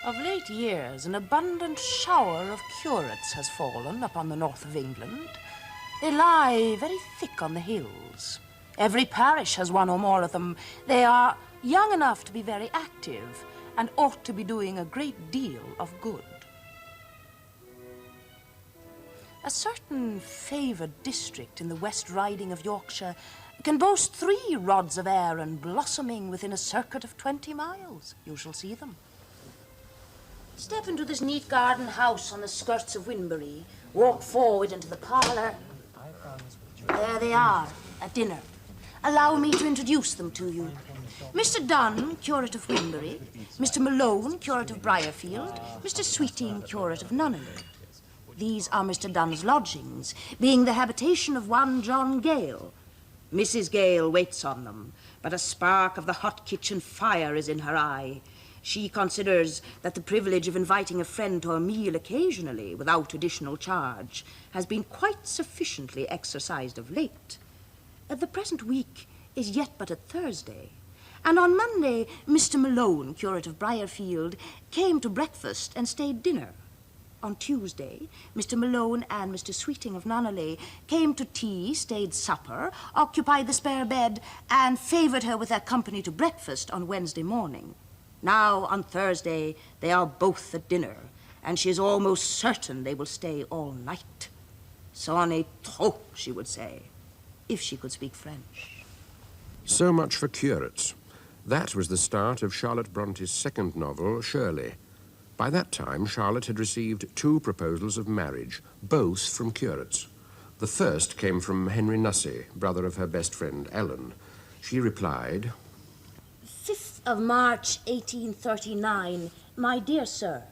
Of late years, an abundant shower of curates has fallen upon the north of England. They lie very thick on the hills. Every parish has one or more of them. They are young enough to be very active and ought to be doing a great deal of good. A certain favoured district in the West Riding of Yorkshire can boast 3 rods of air and blossoming within a circuit of 20 miles. You shall see them. Step into this neat garden house on the skirts of Winbury. Walk forward into the parlour. There they are, at dinner. Allow me to introduce them to you. Mr. Dunn, curate of Winbury. Mr. Malone, curate of Briarfield. Mr. Sweeting, curate of Nunneley. These are Mr. Dunn's lodgings, being the habitation of one John Gale. Mrs. Gale waits on them, but a spark of the hot kitchen fire is in her eye. She considers that the privilege of inviting a friend to a meal occasionally, without additional charge, has been quite sufficiently exercised of late. The present week is yet but a Thursday, and on Monday, Mr. Malone, curate of Briarfield, came to breakfast and stayed dinner. On Tuesday, Mr. Malone and Mr. Sweeting of Nunneley came to tea, stayed supper, occupied the spare bed, and favoured her with their company to breakfast on Wednesday morning. Now, on Thursday, they are both at dinner, and she is almost certain they will stay all night. C'en est trop, she would say, if she could speak French. So much for curates. That was the start of Charlotte Bronte's second novel, Shirley. By that time, Charlotte had received 2 proposals of marriage, both from curates. The first came from Henry Nussey, brother of her best friend, Ellen. She replied, 5th of March, 1839. My dear sir,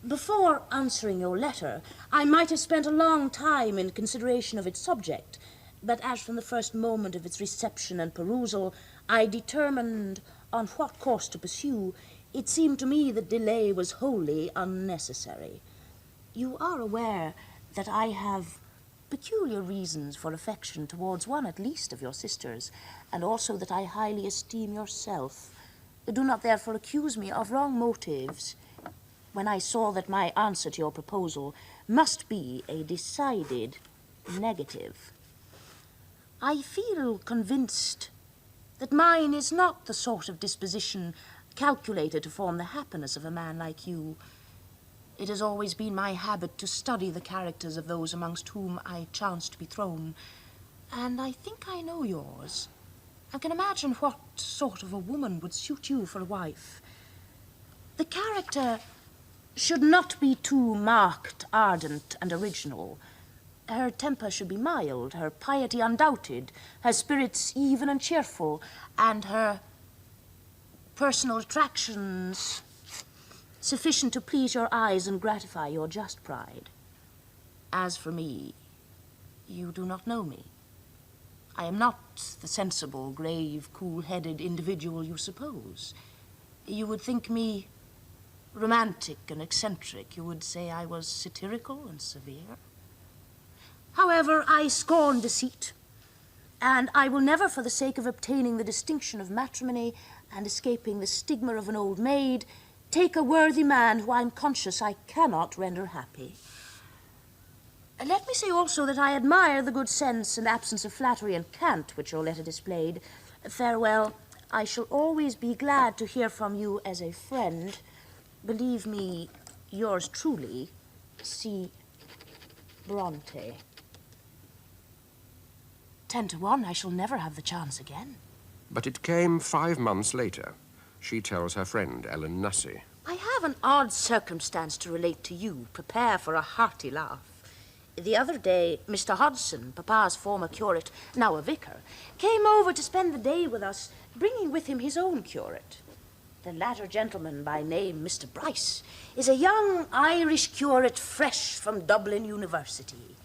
before answering your letter, I might have spent a long time in consideration of its subject, but as from the first moment of its reception and perusal, I determined on what course to pursue, it seemed to me that delay was wholly unnecessary. You are aware that I have peculiar reasons for affection towards one at least of your sisters, and also that I highly esteem yourself. Do not therefore accuse me of wrong motives when I saw that my answer to your proposal must be a decided negative. I feel convinced that mine is not the sort of disposition calculated to form the happiness of a man like you. It has always been my habit to study the characters of those amongst whom I chance to be thrown, and I think I know yours. I can imagine what sort of a woman would suit you for a wife. The character should not be too marked, ardent, and original. Her temper should be mild, her piety undoubted, her spirits even and cheerful, and her personal attractions sufficient to please your eyes and gratify your just pride. As for me, you do not know me. I am not the sensible, grave, cool-headed individual you suppose. You would think me romantic and eccentric. You would say I was satirical and severe. However, I scorn deceit, and I will never, for the sake of obtaining the distinction of matrimony and escaping the stigma of an old maid, take a worthy man who I am conscious I cannot render happy. Let me say also that I admire the good sense and absence of flattery and cant which your letter displayed. Farewell. I shall always be glad to hear from you as a friend. Believe me, yours truly, C. Bronte. 10 to 1, I shall never have the chance again. But it came 5 months later. She tells her friend, Ellen Nussey. I have an odd circumstance to relate to you. Prepare for a hearty laugh. The other day, Mr. Hodson, Papa's former curate, now a vicar, came over to spend the day with us, bringing with him his own curate. The latter gentleman, by name Mr. Bryce, is a young Irish curate fresh from Dublin University.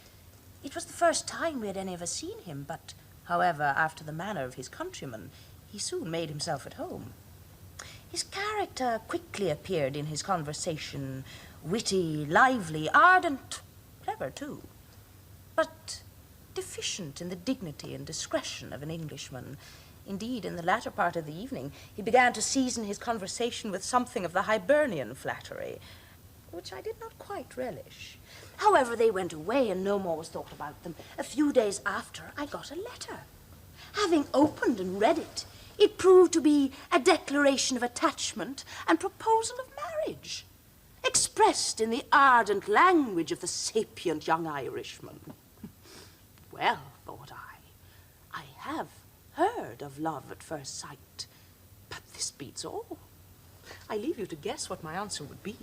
It was the first time we had any of us seen him, but, however, after the manner of his countrymen, he soon made himself at home. His character quickly appeared in his conversation, witty, lively, ardent, clever too, but deficient in the dignity and discretion of an Englishman. Indeed, in the latter part of the evening, he began to season his conversation with something of the Hibernian flattery, which I did not quite relish. However, they went away and no more was thought about them. A few days after, I got a letter. Having opened and read it, it proved to be a declaration of attachment and proposal of marriage, expressed in the ardent language of the sapient young Irishman. Well, thought I have heard of love at first sight, but this beats all. I leave you to guess what my answer would be.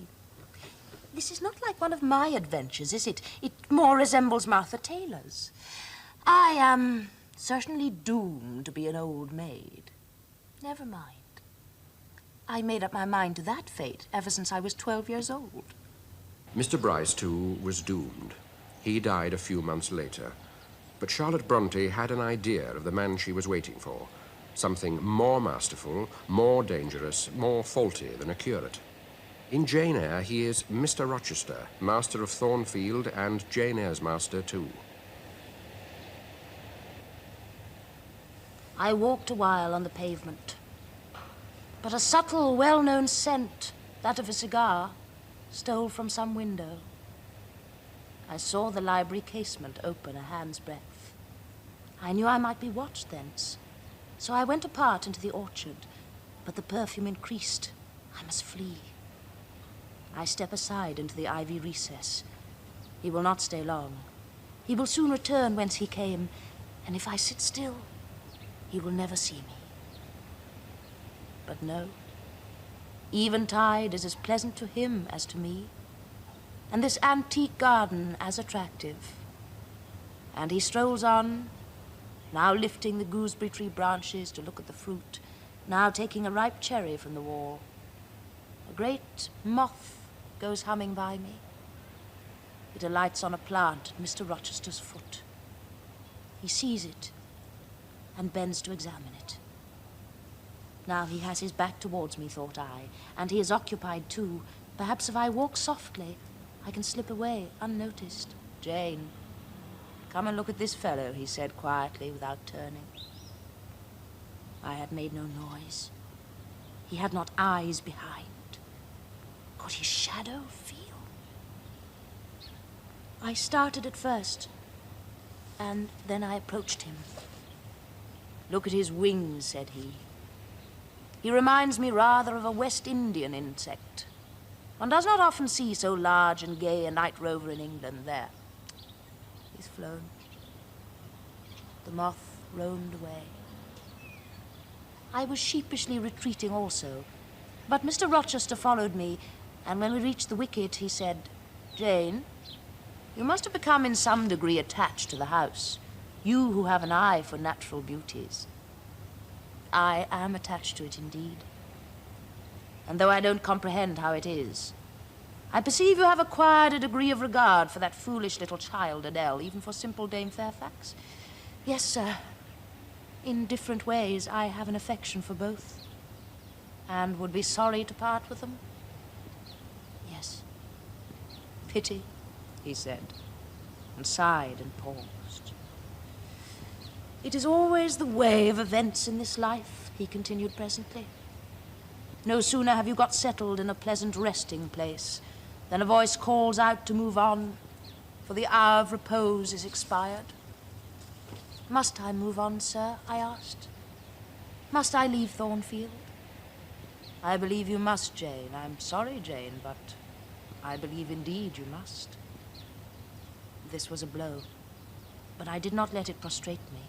This is not like one of my adventures, is it? It more resembles Martha Taylor's. I am certainly doomed to be an old maid. Never mind. I made up my mind to that fate ever since I was 12 years old. Mr. Bryce, too, was doomed. He died a few months later. But Charlotte Bronte had an idea of the man she was waiting for. Something more masterful, more dangerous, more faulty than a curate. In Jane Eyre, he is Mr. Rochester, master of Thornfield and Jane Eyre's master, too. I walked a while on the pavement, but a subtle, well-known scent, that of a cigar, stole from some window. I saw the library casement open a hand's breadth. I knew I might be watched thence, so I went apart into the orchard, but the perfume increased. I must flee. I step aside into the ivy recess. He will not stay long. He will soon return whence he came, and if I sit still, he will never see me. But no, eventide is as pleasant to him as to me, and this antique garden as attractive. And he strolls on, now lifting the gooseberry tree branches to look at the fruit, now taking a ripe cherry from the wall. A great moth goes humming by me. It alights on a plant at Mr. Rochester's foot. He sees it and bends to examine it. Now he has his back towards me, thought I, and he is occupied too. Perhaps if I walk softly, I can slip away unnoticed. Jane, come and look at this fellow, he said quietly without turning. I had made no noise. He had not eyes behind. Could his shadow feel? I started at first, and then I approached him. Look at his wings, said he. He reminds me rather of a West Indian insect. One does not often see so large and gay a night rover in England. There. He's flown. The moth roamed away. I was sheepishly retreating also, but Mr. Rochester followed me, and when we reached the wicket, he said, Jane, you must have become in some degree attached to the house, you who have an eye for natural beauties. I am attached to it indeed. And though I don't comprehend how it is, I perceive you have acquired a degree of regard for that foolish little child, Adele, even for simple Dame Fairfax. Yes, sir. In different ways, I have an affection for both, and would be sorry to part with them. Yes. Pity, he said, and sighed and paused. It is always the way of events in this life, he continued presently. No sooner have you got settled in a pleasant resting place than a voice calls out to move on, for the hour of repose is expired. Must I move on, sir? I asked. Must I leave Thornfield? I believe you must, Jane. I'm sorry, Jane, but I believe indeed you must. This was a blow, but I did not let it prostrate me.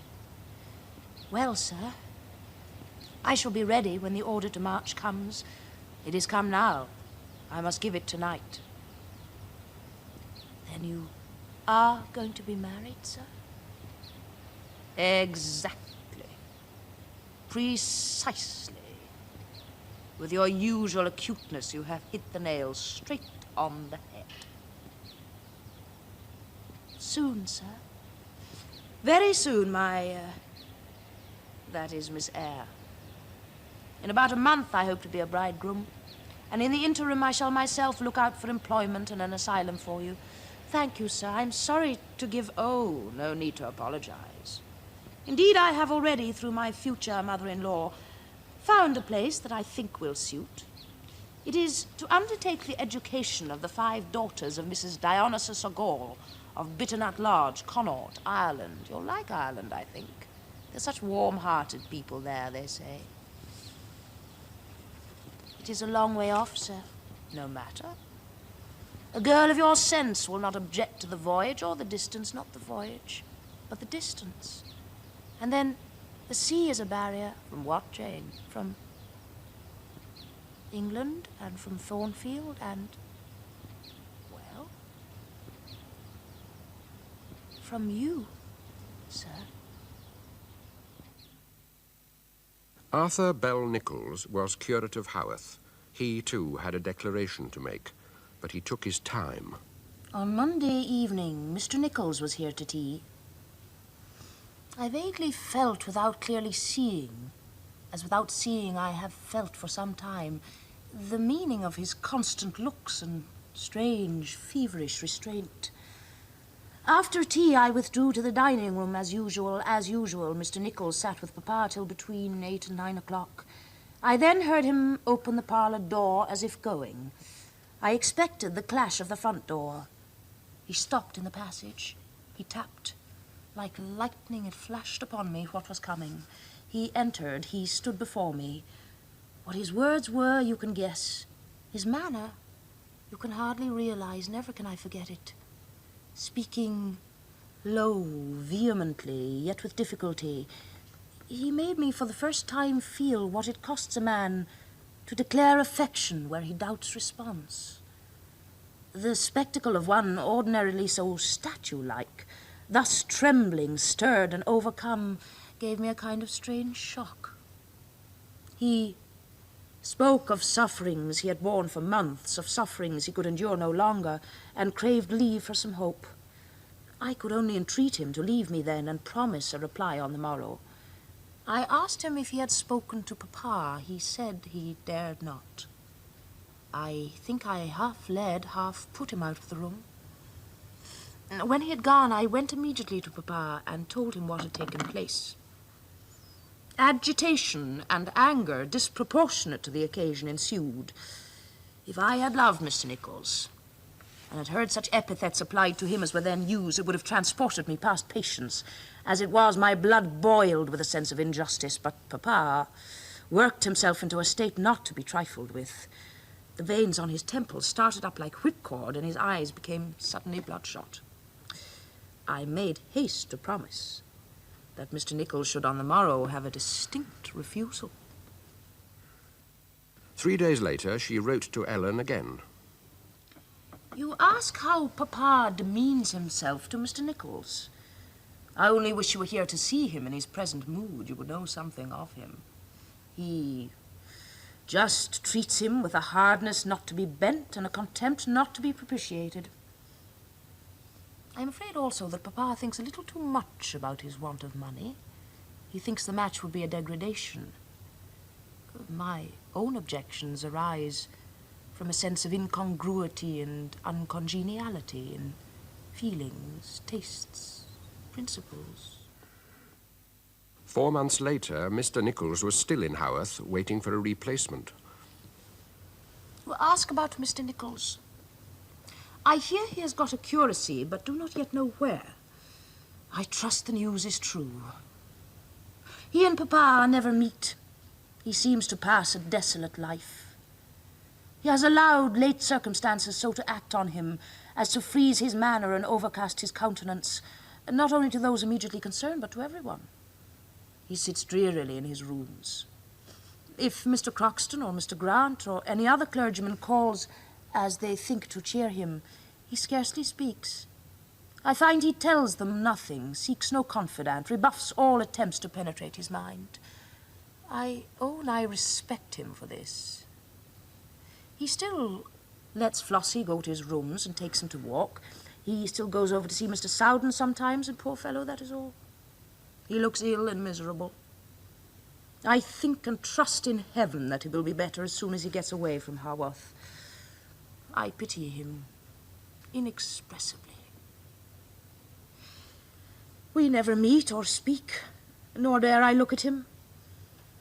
Well, sir, I shall be ready when the order to march comes. It is come now. I must give it tonight. Then you are going to be married, sir? Exactly. Precisely. With your usual acuteness, you have hit the nail straight on the head. Soon, sir. Very soon, that is Miss Eyre. In about a month, I hope to be a bridegroom. And in the interim, I shall myself look out for employment and an asylum for you. Thank you, sir. I'm sorry to give... Oh, no need to apologize. Indeed, I have already, through my future mother-in-law, found a place that I think will suit. It is to undertake the education of the 5 daughters of Mrs. Dionysus O'Gall of Bitternut Lodge, Connaught, Ireland. You'll like Ireland, I think. They're such warm-hearted people there, they say. It is a long way off, sir. No matter. A girl of your sense will not object to the voyage or the distance, not the voyage, but the distance. And then the sea is a barrier. From what, Jane? From England and from Thornfield and, well, from you, sir. Arthur Bell Nichols was curate of Haworth. He, too, had a declaration to make, but he took his time. On Monday evening, Mr. Nichols was here to tea. I vaguely felt without clearly seeing, as without seeing I have felt for some time, the meaning of his constant looks and strange, feverish restraint. After tea, I withdrew to the dining room as usual. As usual, Mr. Nichols sat with Papa till between 8 and 9 o'clock. I then heard him open the parlour door as if going. I expected the clash of the front door. He stopped in the passage. He tapped. Like lightning, it flashed upon me what was coming. He entered. He stood before me. What his words were, you can guess. His manner, you can hardly realize. Never can I forget it. Speaking low, vehemently, yet with difficulty, he made me for the first time feel what it costs a man to declare affection where he doubts response. The spectacle of one ordinarily so statue-like, thus trembling, stirred, and overcome, gave me a kind of strange shock. He spoke of sufferings he had borne for months, of sufferings he could endure no longer, and craved leave for some hope. I could only entreat him to leave me then and promise a reply on the morrow. I asked him if he had spoken to Papa. He said he dared not. I think I half led, half put him out of the room. When he had gone, I went immediately to Papa and told him what had taken place. Agitation and anger disproportionate to the occasion ensued. If I had loved Mr. Nichols, and had heard such epithets applied to him as were then used, it would have transported me past patience. As it was, my blood boiled with a sense of injustice, but Papa worked himself into a state not to be trifled with. The veins on his temples started up like whipcord, and his eyes became suddenly bloodshot. I made haste to promise that Mr. Nichols should on the morrow have a distinct refusal. 3 days later, she wrote to Ellen again. You ask how Papa demeans himself to Mr. Nichols. I only wish you were here to see him in his present mood. You would know something of him. He just treats him with a hardness not to be bent and a contempt not to be propitiated. I'm afraid also that Papa thinks a little too much about his want of money. He thinks the match would be a degradation. My own objections arise from a sense of incongruity and uncongeniality in feelings, tastes, principles. 4 months later, Mr. Nichols was still in Haworth, waiting for a replacement. Well, ask about Mr. Nichols. I hear he has got a curacy, but do not yet know where. I trust the news is true. He and Papa never meet. He seems to pass a desolate life. He has allowed late circumstances so to act on him as to freeze his manner and overcast his countenance, not only to those immediately concerned, but to everyone. He sits drearily in his rooms. If Mr. Croxton or Mr. Grant or any other clergyman calls, as they think to cheer him, he scarcely speaks. I find he tells them nothing, seeks no confidant, rebuffs all attempts to penetrate his mind. I own I respect him for this. He still lets Flossie go to his rooms and takes him to walk. He still goes over to see Mr. Sowden sometimes, and poor fellow, that is all. He looks ill and miserable. I think and trust in heaven that he will be better as soon as he gets away from Haworth. I pity him inexpressibly. We never meet or speak. nor dare I look at him.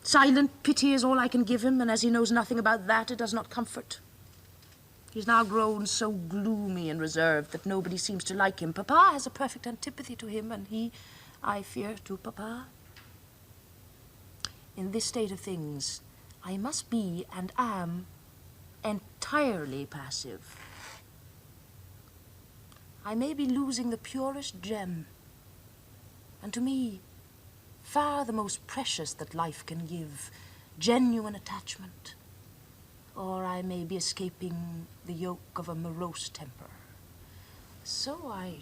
Silent pity is all I can give him, and as he knows nothing about that, it does not comfort. He's now grown so gloomy and reserved that nobody seems to like him. Papa has a perfect antipathy to him, and he, I fear, to Papa. In this state of things, I must be, and am, entirely passive. I may be losing the purest gem, and to me, far the most precious that life can give, genuine attachment. Or I may be escaping the yoke of a morose temper. So I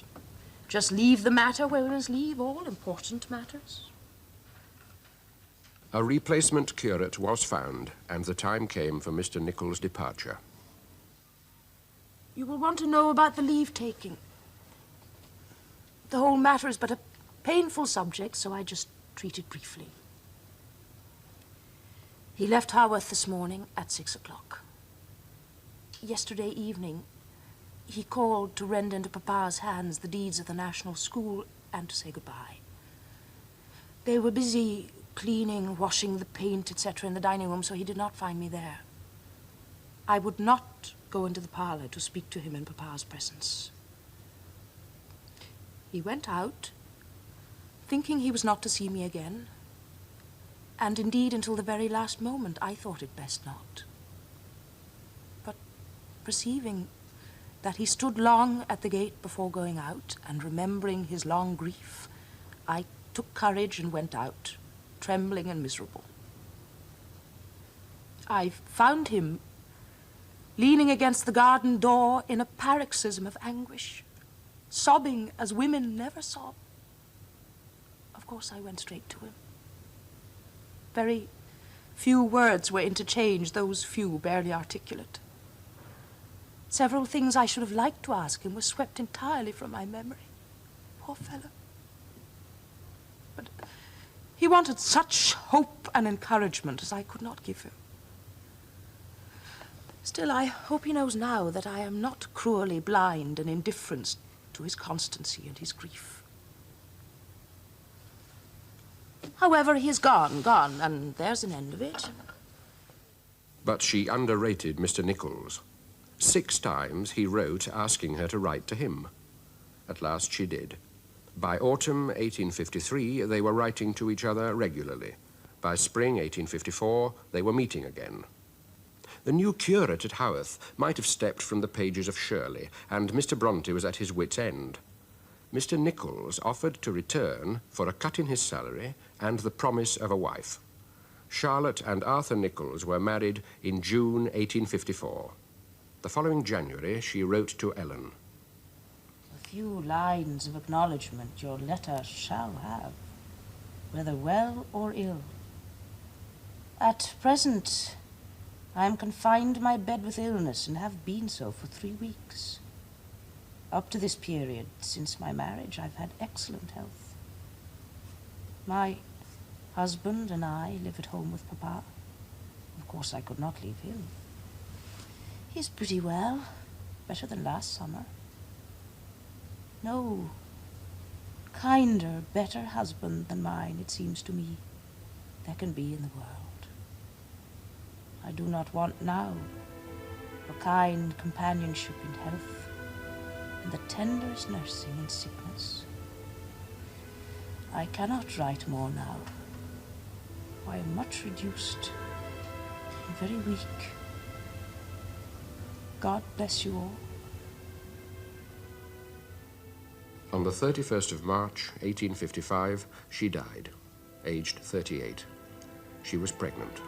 just leave the matter where we must leave all important matters. A replacement curate was found, and the time came for Mr. Nichols' departure. You will want to know about the leave-taking. The whole matter is but a painful subject, so I just treat it briefly. He left Haworth this morning at 6 o'clock. Yesterday evening, he called to render into Papa's hands the deeds of the National School and to say goodbye. They were busy cleaning, washing the paint, etc. in the dining room, so he did not find me there. I would not go into the parlor to speak to him in Papa's presence. He went out, thinking he was not to see me again, and indeed until the very last moment I thought it best not. But perceiving that he stood long at the gate before going out, and remembering his long grief, I took courage and went out, trembling and miserable. I found him leaning against the garden door in a paroxysm of anguish, sobbing as women never sob. Of course, I went straight to him. Very few words were interchanged, those few barely articulate. Several things I should have liked to ask him were swept entirely from my memory. Poor fellow. But he wanted such hope and encouragement as I could not give him. Still, I hope he knows now that I am not cruelly blind and indifferent to his constancy and his grief. However, he is gone, and there's an end of it. But she underrated Mr. Nichols. 6 times he wrote asking her to write to him. At last she did. By autumn 1853, they were writing to each other regularly. By spring 1854, they were meeting again. The new curate at Haworth might have stepped from the pages of Shirley, and Mr. Bronte was at his wit's end. Mr. Nichols offered to return for a cut in his salary and the promise of a wife. Charlotte and Arthur Nichols were married in June 1854. The following January, she wrote to Ellen. A few lines of acknowledgement your letter shall have, whether well or ill. At present, I am confined to my bed with illness, and have been so for 3 weeks. Up to this period, since my marriage, I've had excellent health. My husband and I live at home with Papa. Of course, I could not leave him. He's pretty well, better than last summer. No kinder, better husband than mine, it seems to me, there can be in the world. I do not want now a kind companionship in health and the tenderest nursing in sickness. I cannot write more now. I am much reduced and very weak. God bless you all. On the 31st of March, 1855, she died, aged 38. She was pregnant.